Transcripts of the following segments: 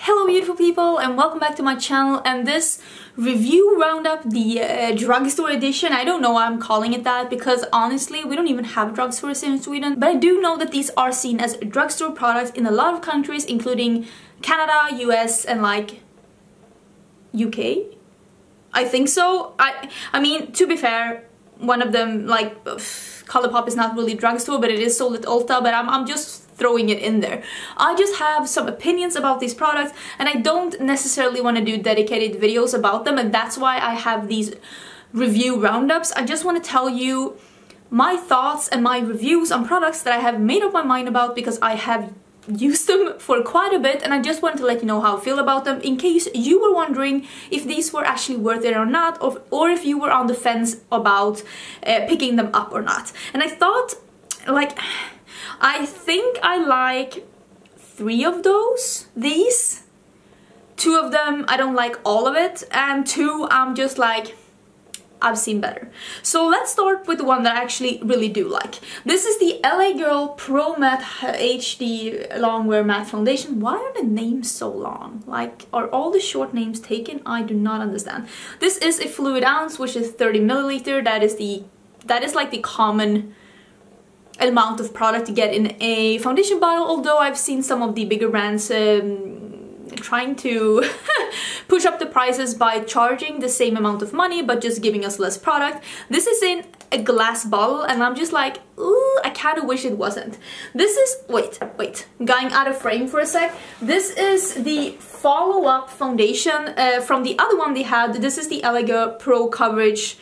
Hello beautiful people and welcome back to my channel, and this review roundup, the drugstore edition. I don't know why I'm calling it that because honestly we don't even have drugstores in Sweden, but I do know that these are seen as drugstore products in a lot of countries including Canada, US and like UK. I think so. I mean, to be fair, one of them, like Colourpop, is not really drugstore, but it is sold at Ulta, but I'm just throwing it in there. I just have some opinions about these products and I don't necessarily want to do dedicated videos about them, and that's why I have these review roundups. I just want to tell you my thoughts and my reviews on products that I have made up my mind about because I have used them for quite a bit, and I just wanted to let you know how I feel about them in case you were wondering if these were actually worth it or not, or if you were on the fence about picking them up or not. And I thought, like, I think I like 3 of these. 2 of them I don't like all of it, and 2 I'm just like, I've seen better. So let's start with the one that I actually really do like. This is the LA Girl Pro Matte HD Longwear Matte Foundation. Why are the names so long? Like, are all the short names taken? I do not understand. This is a fluid ounce, which is 30 milliliter. That is like the common amount of product to get in a foundation bottle, although I've seen some of the bigger brands trying to push up the prices by charging the same amount of money but just giving us less product. This is in a glass bottle and I'm just like, ooh, I kind of wish it wasn't. This is, wait, going out of frame for a sec. This is the follow-up foundation from the other one they had. This is the LA Girl Pro Coverage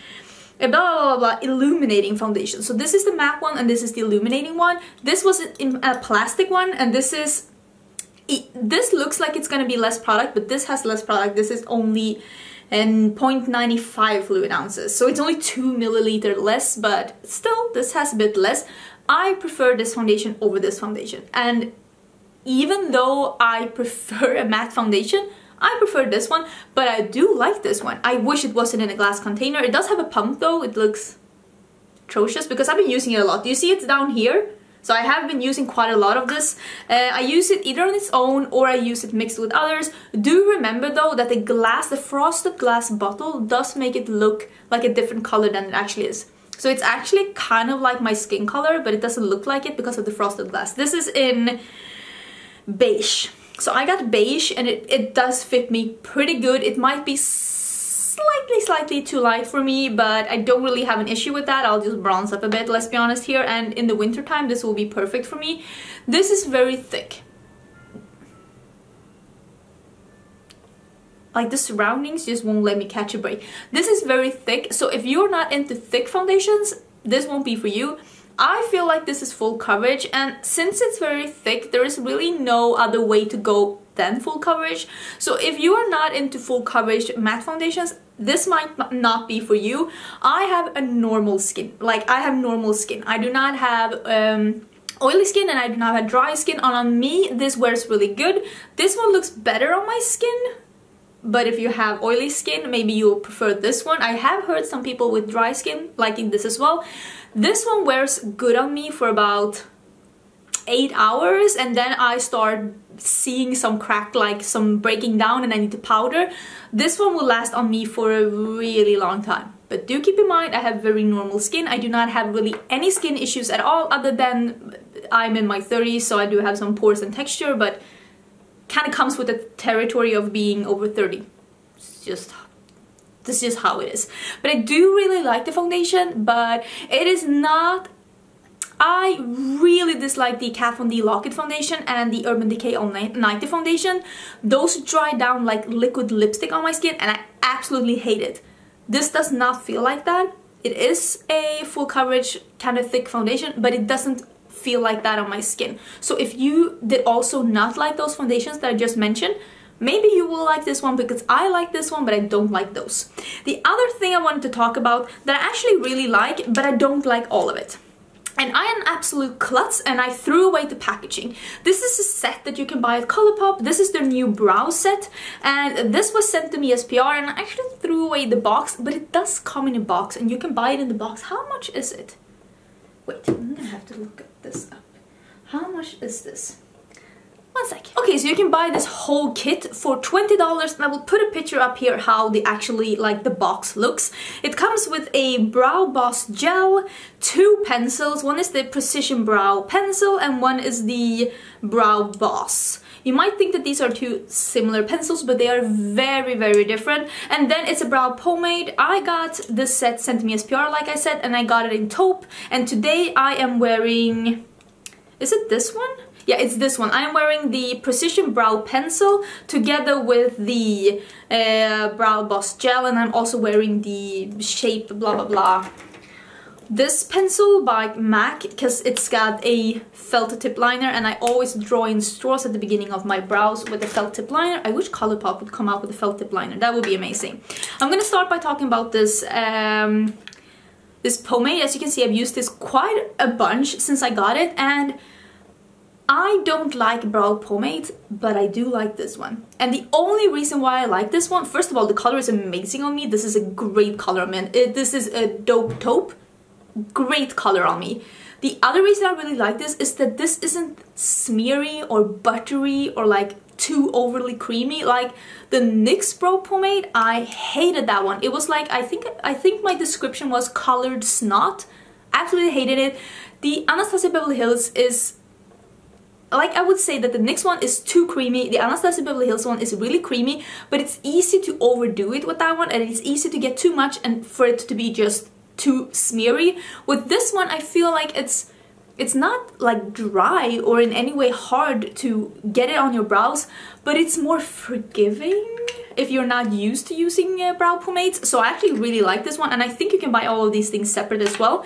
blah blah blah blah illuminating foundation. So this is the matte one and this is the illuminating one. This was in a plastic one, and this looks like it's gonna be less product, but this has less product. This is only 0.95 fluid ounces, so it's only 2 milliliter less, but still this has a bit less. I prefer this foundation over this foundation, and even though I prefer a matte foundation, I prefer this one, but I do like this one. I wish it wasn't in a glass container. It does have a pump though. It looks atrocious because I've been using it a lot. Do you see it's down here? So I have been using quite a lot of this. I use it either on its own or I use it mixed with others. Do remember though that the frosted glass bottle does make it look like a different color than it actually is. So it's actually kind of like my skin color, but it doesn't look like it because of the frosted glass. This is in beige. So I got beige and it does fit me pretty good. It might be slightly too light for me, but I don't really have an issue with that. I'll just bronze up a bit, let's be honest here, and in the winter time this will be perfect for me. This is very thick. Like, the surroundings just won't let me catch a break. This is very thick, so if you're not into thick foundations, this won't be for you. I feel like this is full coverage, and since it's very thick, there is really no other way to go than full coverage. So if you are not into full coverage matte foundations, this might not be for you. I have a normal skin. Like, I have normal skin. I do not have oily skin and I do not have dry skin, and on me this wears really good. This one looks better on my skin, but if you have oily skin, maybe you'll prefer this one. I have heard some people with dry skin liking this as well. This one wears good on me for about 8 hours, and then I start seeing some crack, like some breaking down, and I need to powder. This one will last on me for a really long time. But do keep in mind, I have very normal skin. I do not have really any skin issues at all, other than I'm in my 30s, so I do have some pores and texture, but kind of comes with the territory of being over 30. This is just how it is. But I do really like the foundation, but it is not... I really dislike the Kat Von D Lock-It foundation and the Urban Decay All 90 foundation. Those dry down like liquid lipstick on my skin, and I absolutely hate it. This does not feel like that. It is a full coverage kind of thick foundation, but it doesn't feel like that on my skin. So if you did also not like those foundations that I just mentioned, maybe you will like this one, because I like this one, but I don't like those. The other thing I wanted to talk about that I actually really like, but I don't like all of it. And I am an absolute klutz, and I threw away the packaging. This is a set that you can buy at Colourpop. This is their new brow set, and this was sent to me as PR, and I actually threw away the box, but it does come in a box, and you can buy it in the box. How much is it? Wait, I'm gonna have to look this up. How much is this? One sec. Okay, so you can buy this whole kit for $20, and I will put a picture up here how the actually like the box looks. It comes with a Brow Boss gel, 2 pencils. One is the Precision Brow Pencil and one is the Brow Boss. You might think that these are 2 similar pencils, but they are very, very different. And then it's a brow pomade. I got this set sent to me as PR, like I said, and I got it in taupe. And today I am wearing... Is it this one? Yeah, it's this one. I am wearing the Precision Brow Pencil together with the Brow Boss Gel, and I'm also wearing the Shape blah blah blah. This pencil by MAC, because it's got a felt tip liner, and I always draw in straws at the beginning of my brows with a felt tip liner. I wish Colourpop would come out with a felt tip liner. That would be amazing. I'm gonna start by talking about this this pomade. As you can see, I've used this quite a bunch since I got it, and I don't like brow pomades, but I do like this one. And the only reason why I like this one, first of all, the color is amazing on me. This is a great color, man. This is a dope taupe. Great color on me. The other reason I really like this is that this isn't smeary or buttery or like too overly creamy. Like the NYX brow pomade, I hated that one. It was like, I think my description was colored snot. Absolutely hated it. The Anastasia Beverly Hills is... Like, I would say that the NYX one is too creamy, the Anastasia Beverly Hills one is really creamy, but it's easy to overdo it with that one, and it's easy to get too much and for it to be just too smeary. With this one, I feel like it's not like dry or in any way hard to get it on your brows, but it's more forgiving if you're not used to using brow pomades. So I actually really like this one, and I think you can buy all of these things separate as well.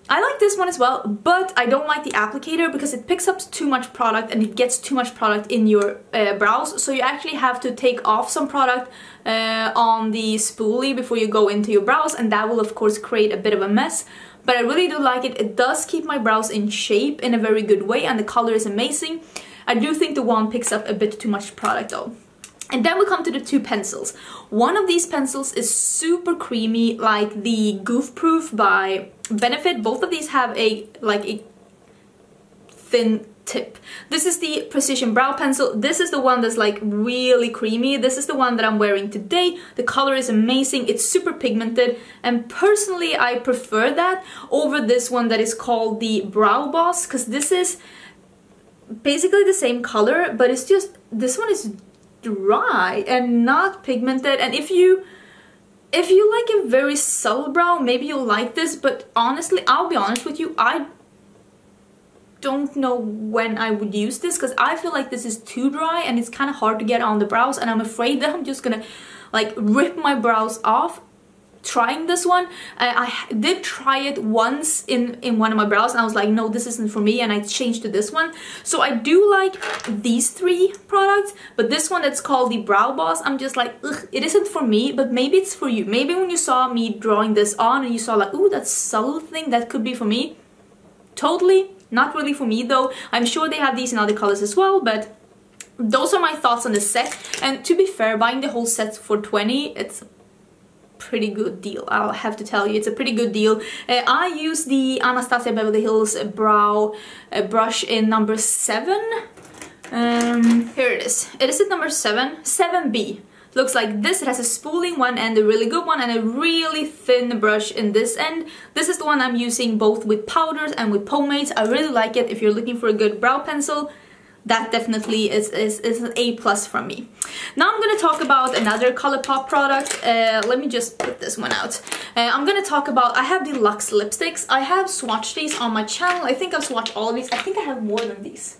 I like this one as well, but I don't like the applicator because it picks up too much product and it gets too much product in your brows. So you actually have to take off some product on the spoolie before you go into your brows, and that will of course create a bit of a mess. But I really do like it. It does keep my brows in shape in a very good way, and the color is amazing. I do think the wand picks up a bit too much product though. And then we come to the 2 pencils. One of these pencils is super creamy, like the Goof Proof by Benefit. Both of these have a thin tip. This is the Precision Brow Pencil. This is the one that's like really creamy. This is the one that I'm wearing today. The color is amazing. It's super pigmented, and personally I prefer that over this one that is called the Brow Boss, because this is basically the same color, but it's just, this one is dry and not pigmented. And if you like a very subtle brow, maybe you'll like this, but honestly, I'll be honest with you, I don't know when I would use this, because I feel like this is too dry and it's kind of hard to get on the brows, and I'm afraid that I'm just gonna like rip my brows off trying this one. I did try it once in one of my brows, and I was like, no, this isn't for me, and I changed to this one. So I do like these 3 products, but this one that's called the Brow Boss, I'm just like, ugh, it isn't for me, but maybe it's for you. Maybe when you saw me drawing this on and you saw like, ooh, that subtle thing, that could be for me. Totally not really for me though. I'm sure they have these in other colors as well, but those are my thoughts on the set. And to be fair, buying the whole set for $20, it's pretty good deal. I'll have to tell you, it's a pretty good deal. I use the Anastasia Beverly Hills brow brush in number 7. Here it is. It is at number 7, 7B. Looks like this. It has a spooling one and a really good one, and a really thin brush in this end. This is the one I'm using both with powders and with pomades. I really like it. If you're looking for a good brow pencil, that definitely is an A+ from me. Now I'm going to talk about another Colourpop product. Let me just put this one out. I'm going to talk about, I have the Lux Lipsticks. I have swatched these on my channel. I think I've swatched all of these. I think I have more than these.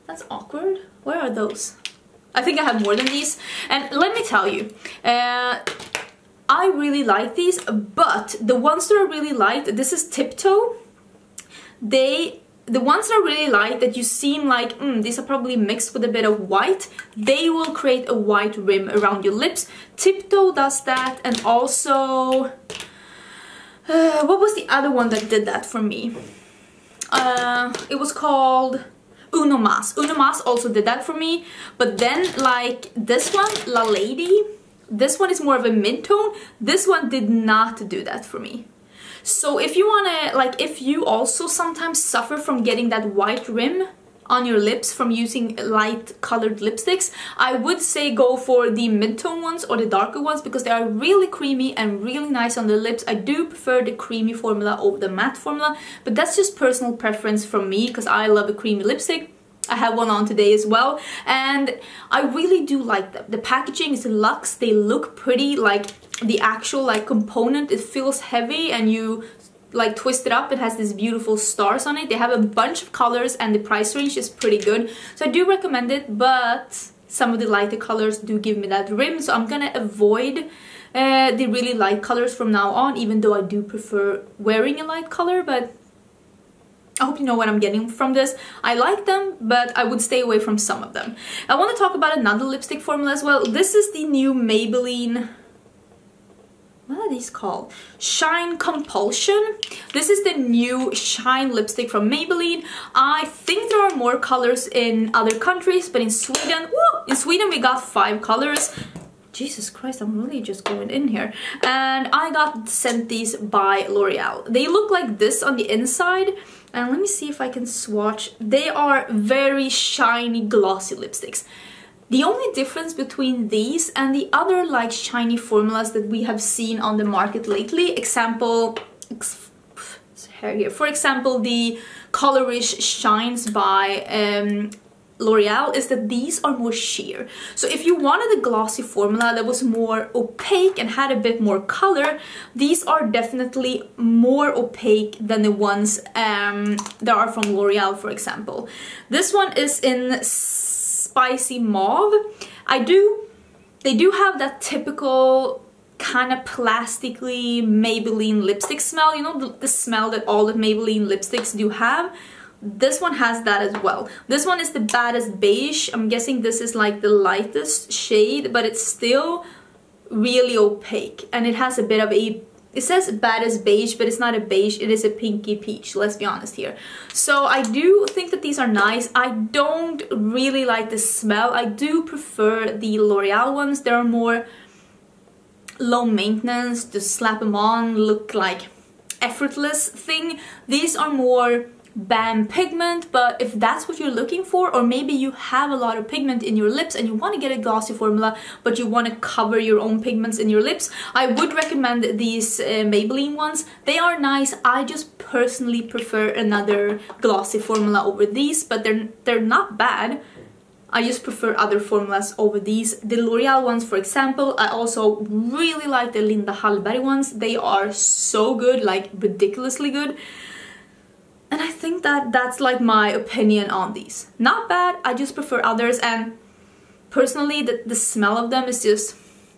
That's awkward. Where are those? I think I have more than these. And let me tell you, I really like these, but the ones that I really liked, this is Tiptoe. The ones that are really light, that you seem like, these are probably mixed with a bit of white, they will create a white rim around your lips. Tiptoe does that, and also, what was the other one that did that for me? It was called Uno Mas. Uno Mas also did that for me, but then like this one, La Lady, this one is more of a mid-tone. This one did not do that for me. So if you wanna, like, if you also sometimes suffer from getting that white rim on your lips from using light colored lipsticks, I would say go for the mid-tone ones or the darker ones because they are really creamy and really nice on the lips. I do prefer the creamy formula over the matte formula, but that's just personal preference from me because I love a creamy lipstick. I have one on today as well, and I really do like them. The packaging is luxe, they look pretty, like the actual like component, it feels heavy, and you like twist it up, it has these beautiful stars on it. They have a bunch of colors and the price range is pretty good, so I do recommend it, but some of the lighter colors do give me that rim, so I'm gonna avoid the really light colors from now on, even though I do prefer wearing a light color. But I hope you know what I'm getting from this. I like them, but I would stay away from some of them. I want to talk about another lipstick formula as well. This is the new Maybelline, what are these called? Shine Compulsion. This is the new Shine lipstick from Maybelline. I think there are more colors in other countries, but in Sweden, we got 5 colors. Jesus Christ, I'm really just going in here. And I got sent these by Loréal. They look like this on the inside. And let me see if I can swatch. They are very shiny, glossy lipsticks. The only difference between these and the other like shiny formulas that we have seen on the market lately, for example, the Colorish Shines by L'Oreal, is that these are more sheer. So if you wanted a glossy formula that was more opaque and had a bit more color, these are definitely more opaque than the ones that are from L'Oreal, for example. This one is in Spicy Mauve. They do have that typical kind of plastically Maybelline lipstick smell, you know, the smell that all the Maybelline lipsticks do have. This one has that as well. This one is the Baddest Beige. I'm guessing this is like the lightest shade, but it's still really opaque, and it has a bit of a, it says Baddest Beige, but it's not a beige, it is a pinky peach, let's be honest here. So I do think that these are nice. I don't really like the smell. I do prefer the L'Oreal ones. They're more low maintenance, just slap them on, look like effortless thing. These are more bam pigment, but if that's what you're looking for, or maybe you have a lot of pigment in your lips and you want to get a glossy formula but you want to cover your own pigments in your lips, I would recommend these Maybelline ones. They are nice. I just personally prefer another glossy formula over these, but they're not bad. I just prefer other formulas over these. The L'Oreal ones, for example, I also really like the Linda Hallberg ones. They are so good, like ridiculously good. And I think that that's like my opinion on these. Not bad, I just prefer others, and personally the smell of them is just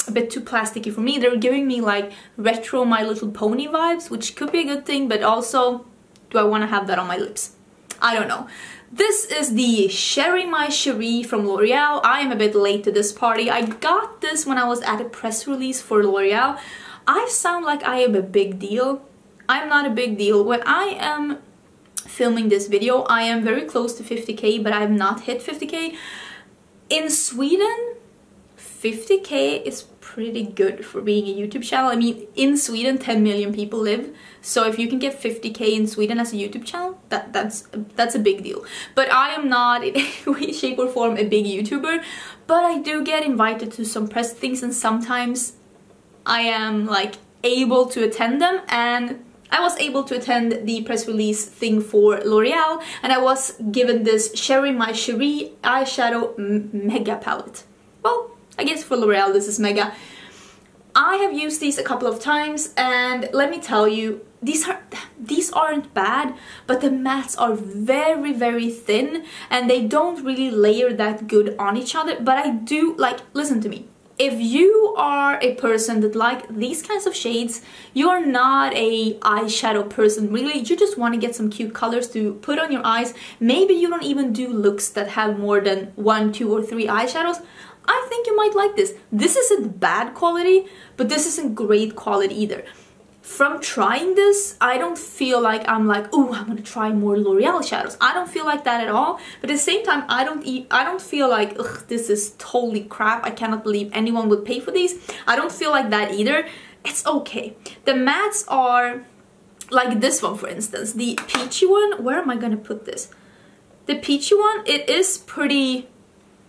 a bit too plasticky for me. They're giving me like retro My Little Pony vibes, which could be a good thing, but also, do I want to have that on my lips? I don't know. This is the Cherie My Cherie from L'Oreal. I am a bit late to this party. I got this when I was at a press release for L'Oreal. I sound like I am a big deal. I'm not a big deal. When I am filming this video, I am very close to 50k, but I have not hit 50k. In Sweden, 50k is pretty good for being a YouTube channel. I mean, in Sweden 10 million people live, so if you can get 50k in Sweden as a YouTube channel, that's a big deal. But I am not in any way, shape or form a big YouTuber, but I do get invited to some press things, and sometimes I am like able to attend them, and I was able to attend the press release thing for L'Oreal, and I was given this Cherie My Cherie eyeshadow mega palette. Well, I guess for L'Oreal this is mega. I have used these a couple of times, and let me tell you, these aren't bad, but the mattes are very, very thin, and they don't really layer that good on each other. But I do like, listen to me. If you are a person that like these kinds of shades, you're not a eyeshadow person really, you just want to get some cute colors to put on your eyes, maybe you don't even do looks that have more than 1, 2 or 3 eyeshadows, I think you might like this. This isn't bad quality, but this isn't great quality either. From trying this, I don't feel like I'm like, oh, I'm gonna try more L'Oreal shadows. I don't feel like that at all. But at the same time, I don't feel like, ugh, this is totally crap. I cannot believe anyone would pay for these. I don't feel like that either. It's okay. The mattes are like this one, for instance, the peachy one. Where am I gonna put this? The peachy one, it is pretty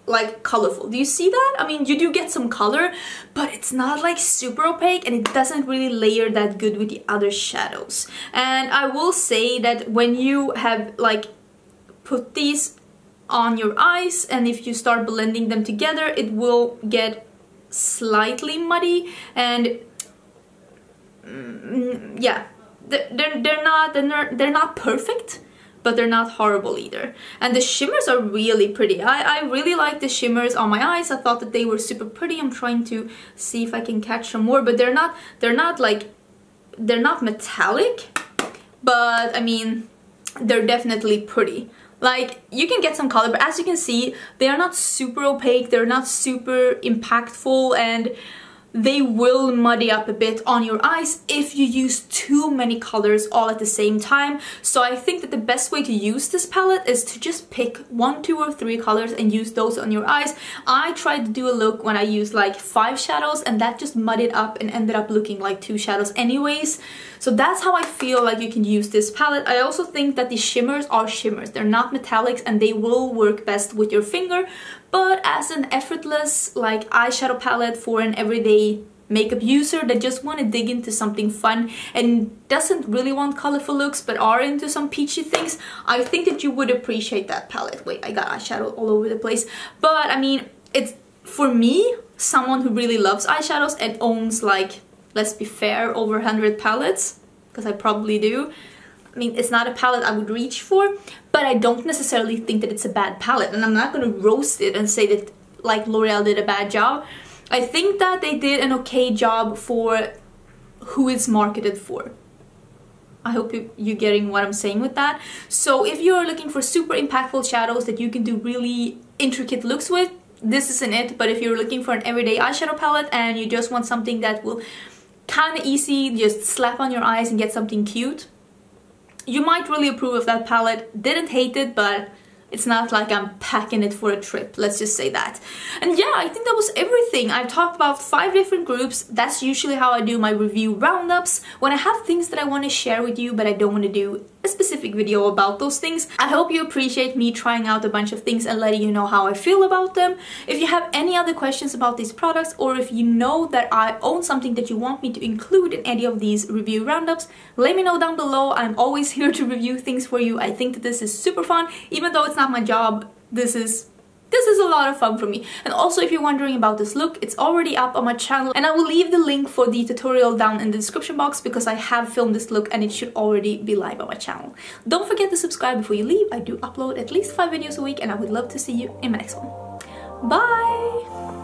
like colorful. Do you see that? I mean, you do get some color, but it's not like super opaque, and it doesn't really layer that good with the other shadows. And I will say that when you have like put these on your eyes, and if you start blending them together, it will get slightly muddy, and yeah, they're not perfect, but they're not horrible either. And the shimmers are really pretty. I really like the shimmers on my eyes. I thought that they were super pretty. I'm trying to see if I can catch some more, but they're not metallic, but I mean, they're definitely pretty. Like, you can get some color, but as you can see, they are not super opaque, they're not super impactful, and they will muddy up a bit on your eyes if you use too many colors all at the same time. So I think that the best way to use this palette is to just pick 1, 2, or 3 colors and use those on your eyes. I tried to do a look when I used like 5 shadows, and that just muddied up and ended up looking like 2 shadows anyways. So that's how I feel like you can use this palette. I also think that the shimmers are shimmers. They're not metallics, and they will work best with your finger. But as an effortless like eyeshadow palette for an everyday makeup user that just want to dig into something fun and doesn't really want colorful looks but are into some peachy things, I think that you would appreciate that palette. Wait, I got eyeshadow all over the place. But I mean, it's, for me, someone who really loves eyeshadows and owns, like, let's be fair, over 100 palettes, because I probably do. I mean, it's not a palette I would reach for, but I don't necessarily think that it's a bad palette, and I'm not gonna roast it and say that like L'Oreal did a bad job. I think that they did an okay job for who it's marketed for. I hope you're getting what I'm saying with that. So if you're looking for super impactful shadows that you can do really intricate looks with, this isn't it. But if you're looking for an everyday eyeshadow palette and you just want something that will kind of easy just slap on your eyes and get something cute, you might really approve of that palette. Didn't hate it, but it's not like I'm packing it for a trip, let's just say that. And yeah, I think that was everything. I've talked about 5 different groups. That's usually how I do my review roundups, when I have things that I want to share with you but I don't want to do a specific video about those things. I hope you appreciate me trying out a bunch of things and letting you know how I feel about them. If you have any other questions about these products, or if you know that I own something that you want me to include in any of these review roundups, let me know down below. I'm always here to review things for you. I think that this is super fun. Even though it's not my job, this is a lot of fun for me. And also, if you're wondering about this look, it's already up on my channel, and I will leave the link for the tutorial down in the description box, because I have filmed this look and it should already be live on my channel. Don't forget to subscribe before you leave. I do upload at least 5 videos a week, and I would love to see you in my next one. Bye!